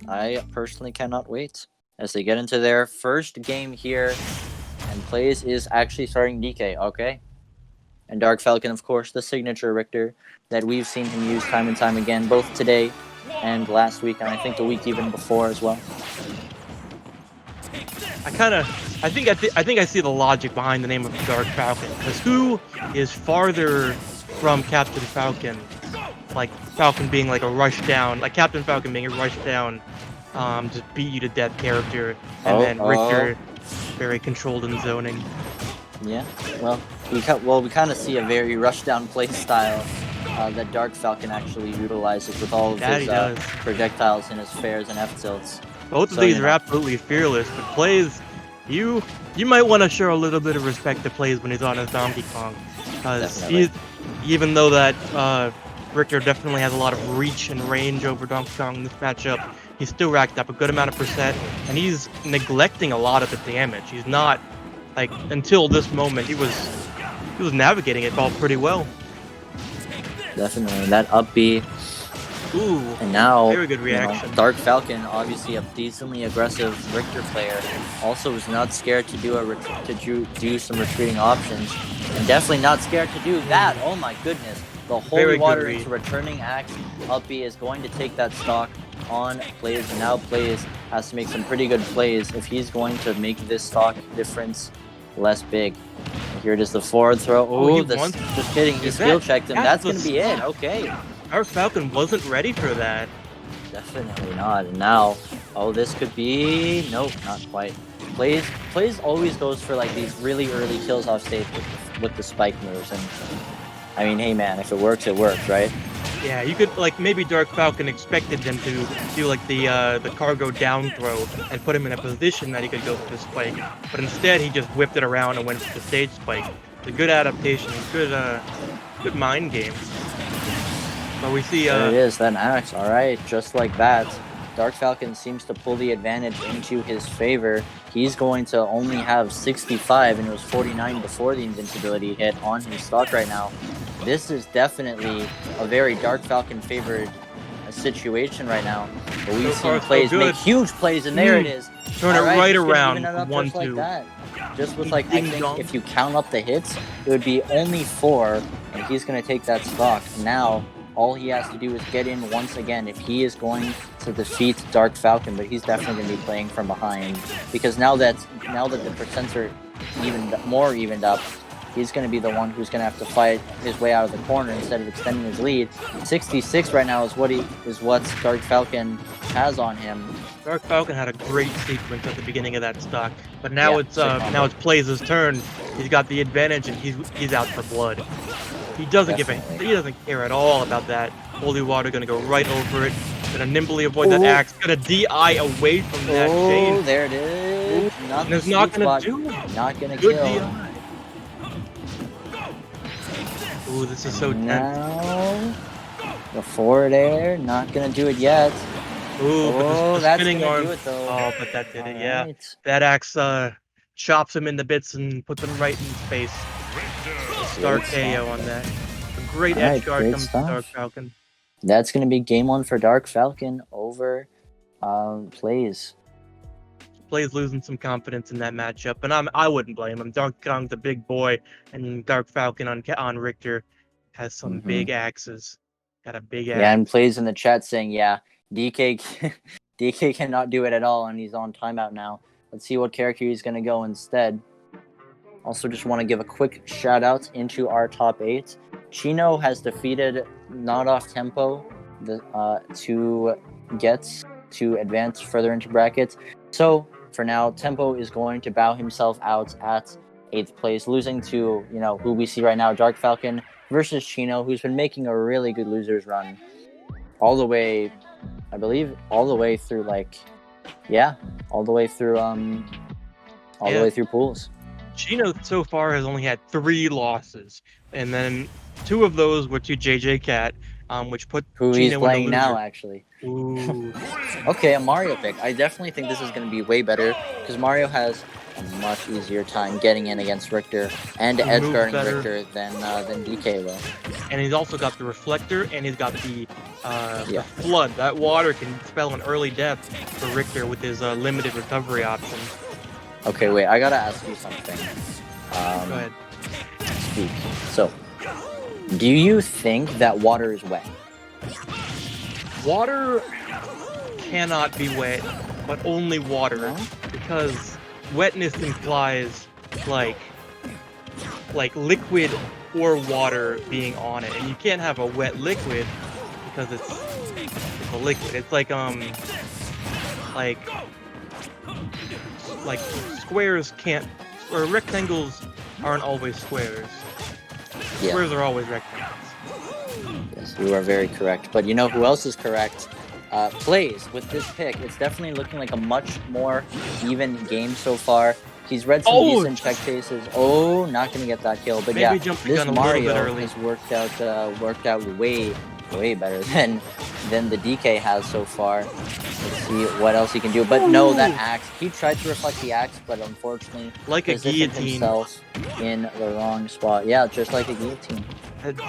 I personally cannot wait as they get into their first game here, and Playz is actually starting DK. Okay, and Dark Falcon, of course, the signature Richter that we've seen him use time and time again, both today and last week, and I think the week even before as well. I think I see the logic behind the name of Dark Falcon, because who is farther from Captain Falcon? Like Falcon being like a rush down, like Captain Falcon being a rush down, just beat you to death character, and then Richter, very controlled in zoning. Yeah, well, we kind of see a very rush down play style that Dark Falcon actually utilizes with all of his projectiles and his fairs and F tilts. Both of these are absolutely fearless, but Playz, you might want to show a little bit of respect to Playz when he's on his Donkey Kong, because even though that Richter definitely has a lot of reach and range over Donkey Kong in this matchup, he's still racked up a good amount of percent, and he's neglecting a lot of the damage. He's not, like, until this moment, he was navigating it all pretty well. Definitely, that up B. Ooh, and now, very good reaction. Dark Falcon, obviously a decently aggressive Richter player, also is not scared to do some retreating options, and definitely not scared to do that. Oh my goodness, the holy water into returning axe. Up B is going to take that stock on Playz, and now Playz has to make some pretty good plays if he's going to make this stock difference less big. Here it is, the forward throw. Oh, just kidding, he skill checked him. That's going to be it. Okay. Our Falcon wasn't ready for that. Definitely not. And now, this could be... Nope, not quite. Playz always goes for like these really early kills off stage with the spike moves. And I mean, hey man, if it works, right? Yeah, you could, like, maybe Dark Falcon expected them to do like the cargo down throw and put him in a position that he could go for the spike. But instead, he just whipped it around and went for the stage spike. It's a good adaptation, good mind game. But we see there it is, that axe. Alright, just like that. Dark Falcon seems to pull the advantage into his favor. He's going to only have 65, and it was 49 before the invincibility hit on his stock right now. This is definitely a very Dark Falcon favored situation right now. But we've seen Playz make huge plays, and there it is. Turn it right around, 1-2. Like just with, like, I think if you count up the hits, it would be only 4, and he's going to take that stock. Now, all he has to do is get in once again if he is going to defeat Dark Falcon, but he's definitely going to be playing from behind, because now that the percents are more evened up, he's going to be the one who's going to have to fight his way out of the corner instead of extending his lead. 66 right now is what Dark Falcon has on him. Dark Falcon had a great sequence at the beginning of that stock, but now it's Playz's turn. He's got the advantage, and he's out for blood. He doesn't he doesn't care at all about that. Holy water gonna go right over it. Gonna nimbly avoid that axe. Gonna DI away from that chain. Oh, there it is. It's not gonna do it. Not gonna Good kill. DI. Ooh, this is so tense. Now, the forward air, not gonna do it yet. Ooh, but the spinning arm. Do it, though. Oh, but that did it. Yeah, that axe chops him into bits and puts him right in his face. Star KO on that. A great edge guard comes from Dark Falcon. That's going to be game 1 for Dark Falcon over Playz. Playz losing some confidence in that matchup, and I wouldn't blame him. Donkey Kong's a big boy, and Dark Falcon on Richter has some big axes. Got a big axe. Yeah, and Playz in the chat saying, yeah, DK cannot do it at all, and he's on timeout now. Let's see what character he's going to go instead. Also, just want to give a quick shout out into our top 8. Chino has defeated Not Off Tempo to get to advance further into brackets. So for now, Tempo is going to bow himself out at 8th place, losing to who we see right now, Dark Falcon versus Chino, who's been making a really good losers run all the way, I believe, all the way through all the way through pools. Chino so far has only had 3 losses, and then 2 of those were to JJ Cat, which put who Chino he's playing in the now, actually. Ooh. Okay, a Mario pick. I definitely think this is going to be way better because Mario has a much easier time getting in against Richter and edgeguarding Richter than DK will. And he's also got the reflector, and he's got the The flood, that water can spell an early death for Richter with his limited recovery option. Okay, wait, I gotta ask you something. Go ahead. Speak. So, do you think that water is wet? Water cannot be wet, but only water, No? because wetness implies like liquid or water being on it, and you can't have a wet liquid because it's a liquid. It's like squares can't, or rectangles aren't always squares. Yeah. Squares are always rectangles. Yes, you are very correct. But you know who else is correct? Playz with this pick. It's definitely looking like a much more even game so far. He's read some decent check chases. Oh, not gonna get that kill. But Maybe yeah, this Mario early. has worked out way better than the DK has so far. Let's see what else he can do. But no, that axe. He tried to reflect the axe, but unfortunately, like a positioned guillotine himself in the wrong spot. Yeah, just like a guillotine.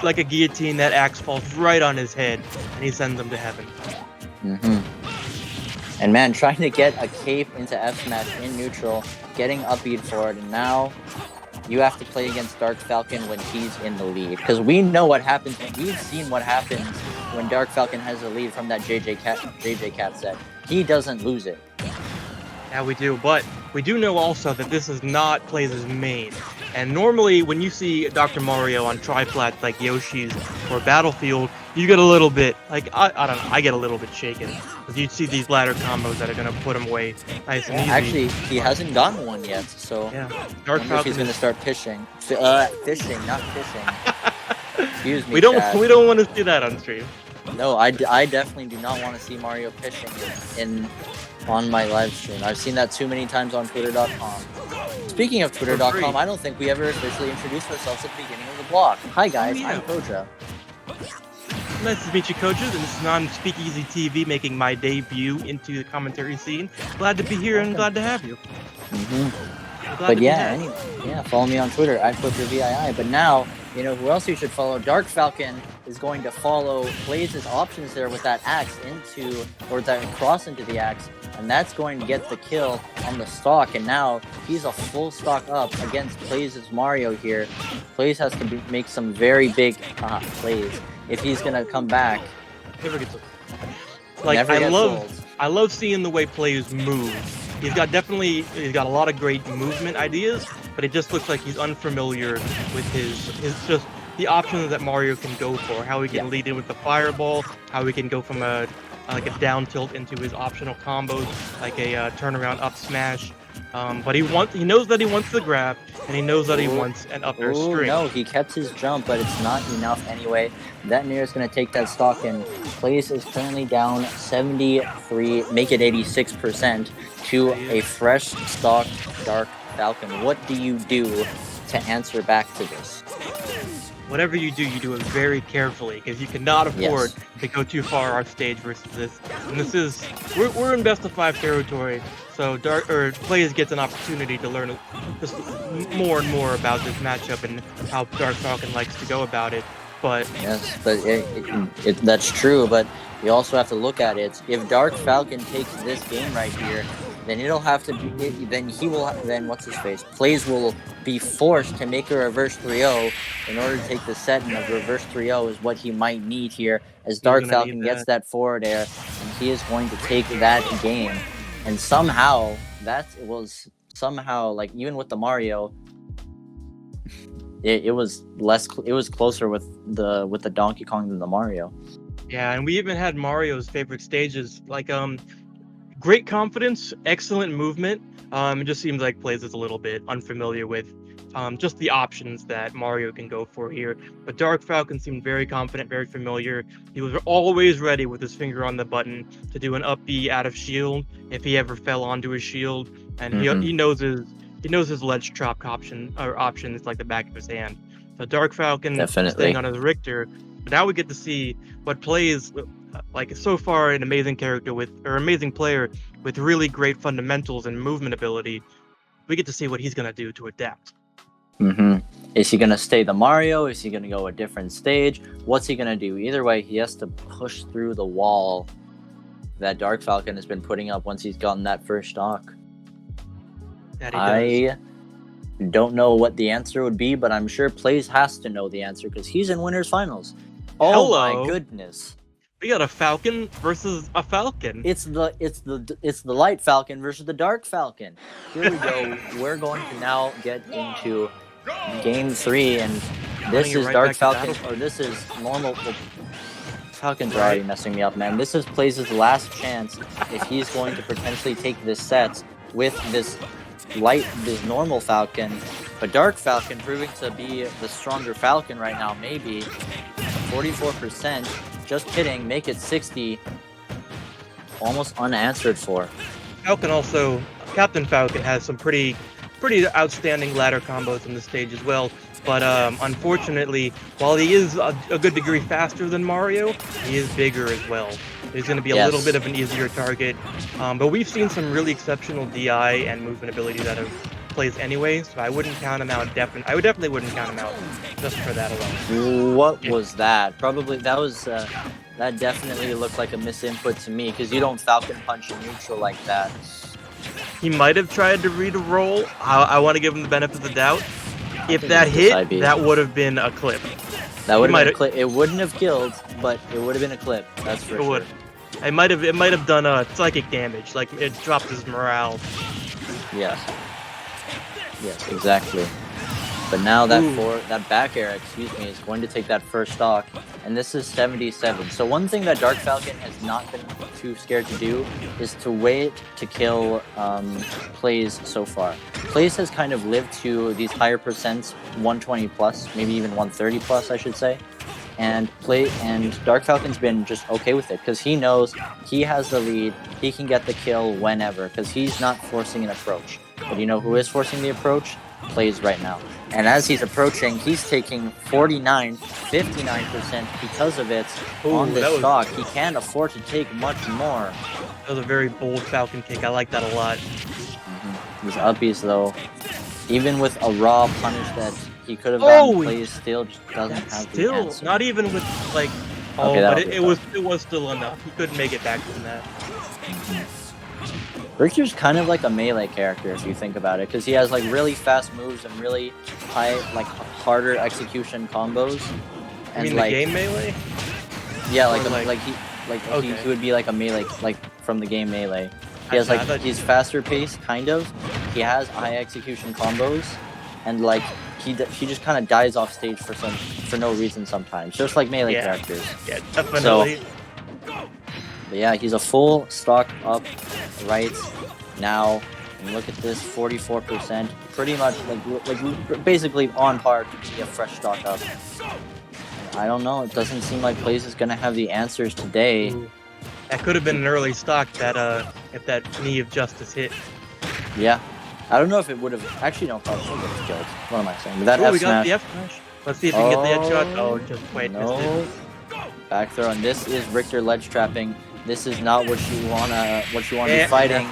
Like a guillotine, that axe falls right on his head, and he sends him to heaven. And man, trying to get a cape into F smash in neutral, getting upbeat for it, and now you have to play against Dark Falcon when he's in the lead. Because we know what happens, we've seen what happens when Dark Falcon has a lead from that JJ Cat set. He doesn't lose it. Yeah, we do, but we do know also that this is not Playz' main. And normally, when you see Dr. Mario on tri-flats like Yoshi's or Battlefield, you get a little bit, like, I don't know, I get a little bit shaken. Because you see these ladder combos that are going to put him away nice and easy. Actually, he hasn't gotten one yet, so yeah. Dark Falcon is going to start fishing. Fishing, not fishing. Excuse me, we don't want to see that on stream. No, I definitely do not want to see Mario fishing on my live stream. I've seen that too many times on Twitter.com. Speaking of Twitter.com, I don't think we ever officially introduced ourselves at the beginning of the block. Hi guys, I'm Koja. Nice to meet you, coaches, and this is on Speakeasy TV, making my debut into the commentary scene. Glad to be here and glad to have you. But yeah, anyway, follow me on Twitter @VII. But now, you know who else you should follow? Dark Falcon is going to follow Playz' options there with that axe that cross into the axe, and that's going to get the kill on the stock. And now he's a full stock up against Playz' Mario here. Playz has to make some very big plays if he's gonna come back. Never gets old. Like, I love seeing the way Playz moves. He's got a lot of great movement ideas, but it just looks like he's unfamiliar with his just the options that Mario can go for. How he can lead in with the fireball, how he can go from a down tilt into his optional combos, like a turnaround up smash. But he knows that he wants the grab, and he knows that he wants an up air string. No, he kept his jump, but it's not enough anyway. That Nair is going to take that stock, and Playz is currently down 73, make it 86% to a fresh stock Dark Falcon. What do you do to answer back to this? Whatever you do it very carefully, because you cannot afford to go too far off stage versus this. And this is we're in best of 5 territory, so Playz gets an opportunity to learn just more and more about this matchup and how Dark Falcon likes to go about it. But yes, but that's true. But you also have to look at it. If Dark Falcon takes this game right here, then it'll have to be. Then what's his face? Playz will be forced to make a reverse 3-0 in order to take the set, and a reverse 3-0 is what he might need here, as Dark Falcon gets that forward air, and he is going to take that game. And somehow like even with the Mario, it was closer with the Donkey Kong than the Mario. Yeah, and we even had Mario's favorite stages, like great confidence, excellent movement. It just seems like Playz is a little bit unfamiliar with just the options that Mario can go for here. But Dark Falcon seemed very confident, very familiar. He was always ready with his finger on the button to do an up B out of shield if he ever fell onto his shield, and he knows his ledge trap option is like the back of his hand. So Dark Falcon staying on his Richter. But now we get to see what Playz, like so far, an amazing player with really great fundamentals and movement ability. We get to see what he's gonna do to adapt. Is he going to stay the Mario? Is he going to go a different stage? What's he going to do? Either way, he has to push through the wall that Dark Falcon has been putting up once he's gotten that first stock. I don't know what the answer would be, but I'm sure Playz has to know the answer because he's in winners finals. Oh Hello. my goodness. We got a Falcon versus a Falcon. It's the light Falcon versus the dark Falcon. Here we go. We're going to now get into game 3, and this is Dark Falcon, or this is normal. Falcons are already messing me up, man. This is Playz' last chance if he's going to potentially take this set with this normal Falcon, but Dark Falcon proving to be the stronger Falcon right now. Maybe 44%. Just kidding. Make it 60. Almost unanswered for. Falcon also, Captain Falcon has some pretty outstanding ladder combos in this stage as well. But unfortunately, while he is a good degree faster than Mario, he is bigger as well. He's going to be a little bit of an easier target. But we've seen some really exceptional DI and movement abilities out of Playz anyway, so I wouldn't count him out. I definitely wouldn't count him out just for that alone. What was that? Probably that was that definitely looked like a misinput to me because you don't Falcon punch in neutral like that. He might have tried to read a roll. I want to give him the benefit of the doubt. If that hit, that would have been a clip. That would have been a clip. It wouldn't have killed, but it would have been a clip. That's for sure. It might have done a psychic damage, like it dropped his morale. Yes. Yes, exactly. But now that back air, is going to take that first stock, and this is 77. So one thing that Dark Falcon has not been too scared to do is to wait to kill Playz so far. Playz has kind of lived to these higher percents, 120 plus, maybe even 130 plus, I should say. And Dark Falcon's been just okay with it because he knows he has the lead. He can get the kill whenever because he's not forcing an approach. But you know who is forcing the approach? Playz right now. And as he's approaching, he's taking 59% because of it on this stock. He can't afford to take much more. That was a very bold Falcon kick. I like that a lot. These uppies, though, even with a raw punish that he could have gotten, Playz still just doesn't have the answer. Not even with, like, but it was still enough. He couldn't make it back from that. Richter's kind of like a melee character if you think about it, because he has like really fast moves and really high, like harder execution combos. And you mean the game melee? Yeah, he would be like a melee, like from the game Melee. He has he's faster paced, kind of. He has high execution combos, and like he just kind of dies off stage for no reason sometimes, just like melee characters. Yeah, definitely. But yeah, he's a full stock up right now. And look at this, 44%. Pretty much like basically on par to be a fresh stock up. And I don't know. It doesn't seem like Playz is gonna have the answers today. Ooh. That could have been an early stock. That if that knee of justice hit. Yeah, I don't know if it would have. Actually, no, probably would have killed. What am I saying? But that F we got smash. the F smash. Let's see if we can get the head shot. Oh, just wait. No. Back throw, and this is Richter ledge trapping. This is not what you wanna be fighting,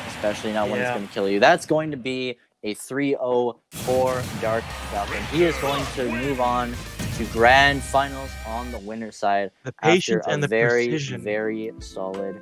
especially not when it's gonna kill you. That's going to be a 3-0 for Dark Falcon. He is going to move on to grand finals on the winner's side. The patience after a and the very, precision. very solid